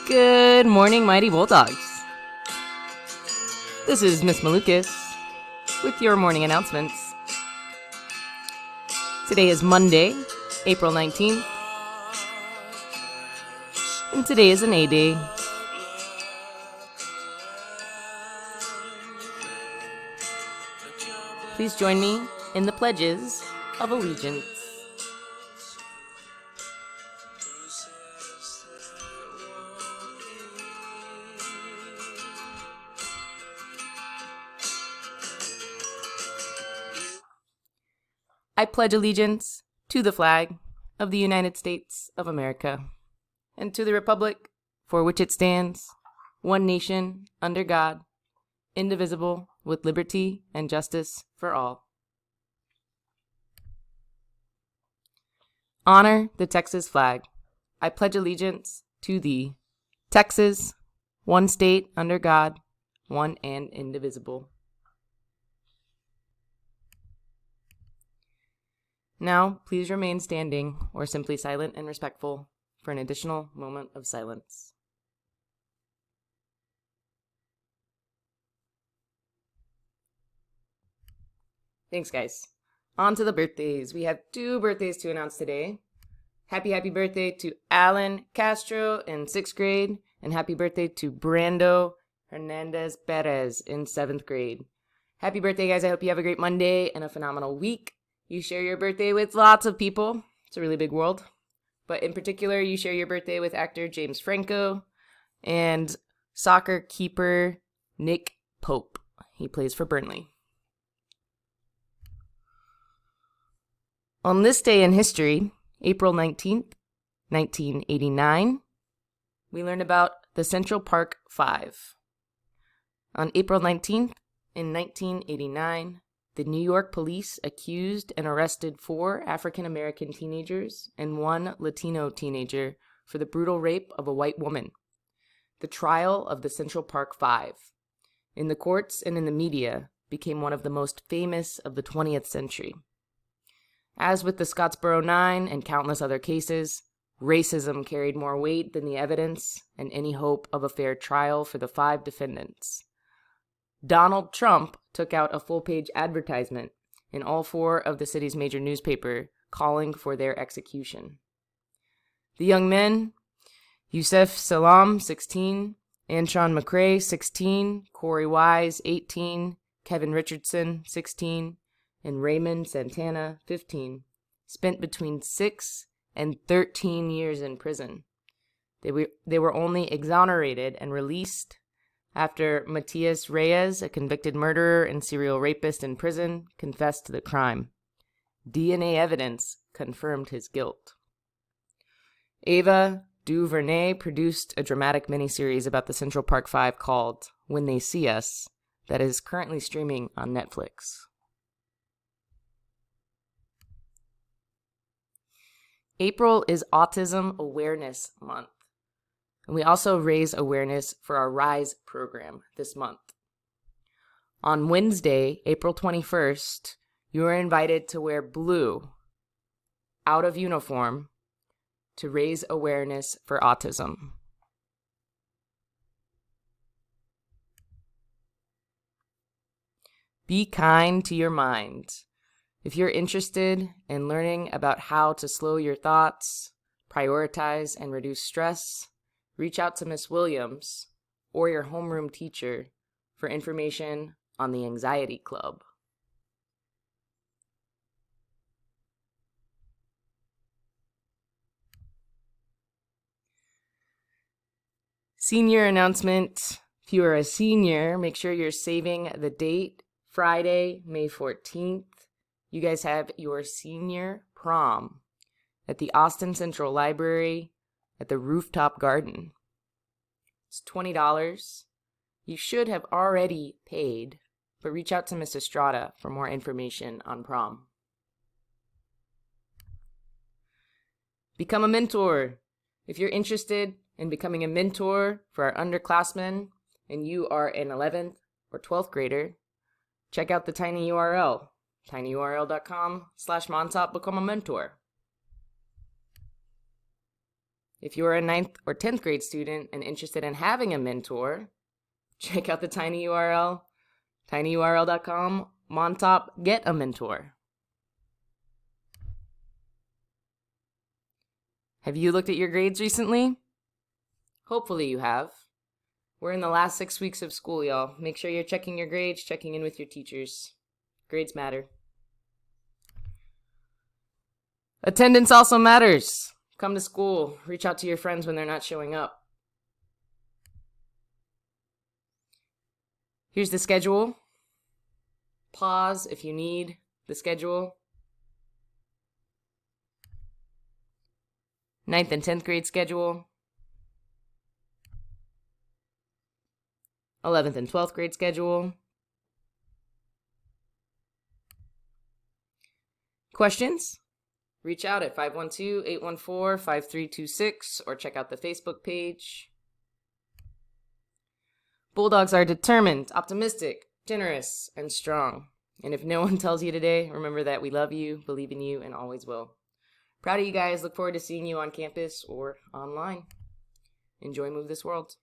Good morning, Mighty Bulldogs. This is Miss Malukas with your morning announcements. Today is Monday, April 19th, and today is an A Day. Please join me in the pledges of allegiance. I pledge allegiance to the flag of the United States of America and to the republic for which it stands, one nation, under God, indivisible, with liberty and justice for all. Honor the Texas flag. I pledge allegiance to thee, Texas, one state under God, one and indivisible. Now, please remain standing or simply silent and respectful for an additional moment of silence. Thanks, guys. On to the birthdays. We have 2 birthdays to announce today. Happy birthday to Alan Castro in 6th grade, and happy birthday to Brando Hernandez Perez in 7th grade. Happy birthday, guys. I hope you have a great Monday and a phenomenal week. You share your birthday with lots of people. It's a really big world. But in particular, you share your birthday with actor James Franco and soccer keeper Nick Pope. He plays for Burnley. On this day in history, April 19th, 1989, we learn about the Central Park Five. On April 19th, in 1989, the New York police accused and arrested 4 African-American teenagers and 1 Latino teenager for the brutal rape of a white woman. The trial of the Central Park Five, in the courts and in the media, became one of the most famous of the 20th century. As with the Scottsboro 9 and countless other cases, racism carried more weight than the evidence and any hope of a fair trial for the 5 defendants. Donald Trump took out a full-page advertisement in all 4 of the city's major newspapers calling for their execution. The young men, Yusef Salaam, 16, Antron McCray, 16, Corey Wise, 18, Kevin Richardson, 16, and Raymond Santana, 15, spent between 6 and 13 years in prison. They were only exonerated and released after Matias Reyes, a convicted murderer and serial rapist in prison, confessed to the crime. DNA evidence confirmed his guilt. Ava DuVernay produced a dramatic miniseries about the Central Park Five called When They See Us that is currently streaming on Netflix. April is Autism Awareness Month. And we also raise awareness for our RISE program this month. On Wednesday, April 21st, you are invited to wear blue out of uniform to raise awareness for autism. Be kind to your mind. If you're interested in learning about how to slow your thoughts, prioritize, and reduce stress, reach out to Miss Williams or your homeroom teacher for information on the Anxiety Club. Senior announcement. If you are a senior, make sure you're saving the date, Friday, May 14th. You guys have your senior prom at the Austin Central Library at the Rooftop Garden. It's $20. You should have already paid, but reach out to Miss Estrada for more information on prom. Become a mentor. If you're interested in becoming a mentor for our underclassmen and you are an 11th or 12th grader, check out the tiny URL, tinyurl.com/Montauk Become a Mentor. If you're a 9th or 10th grade student and interested in having a mentor, check out the tiny URL, tinyurl.com, Montop Get a Mentor. Have you looked at your grades recently? Hopefully you have. We're in the last 6 weeks of school, y'all. Make sure you're checking your grades, checking in with your teachers. Grades matter. Attendance also matters. Come to school. Reach out to your friends when they're not showing up. Here's the schedule. Pause if you need the schedule. 9th and 10th grade schedule. 11th and 12th grade schedule. Questions? Reach out at 512-814-5326 or check out the Facebook page. Bulldogs are determined, optimistic, generous, and strong. And if no one tells you today, remember that we love you, believe in you, and always will. Proud of you guys. Look forward to seeing you on campus or online. Enjoy Move This World.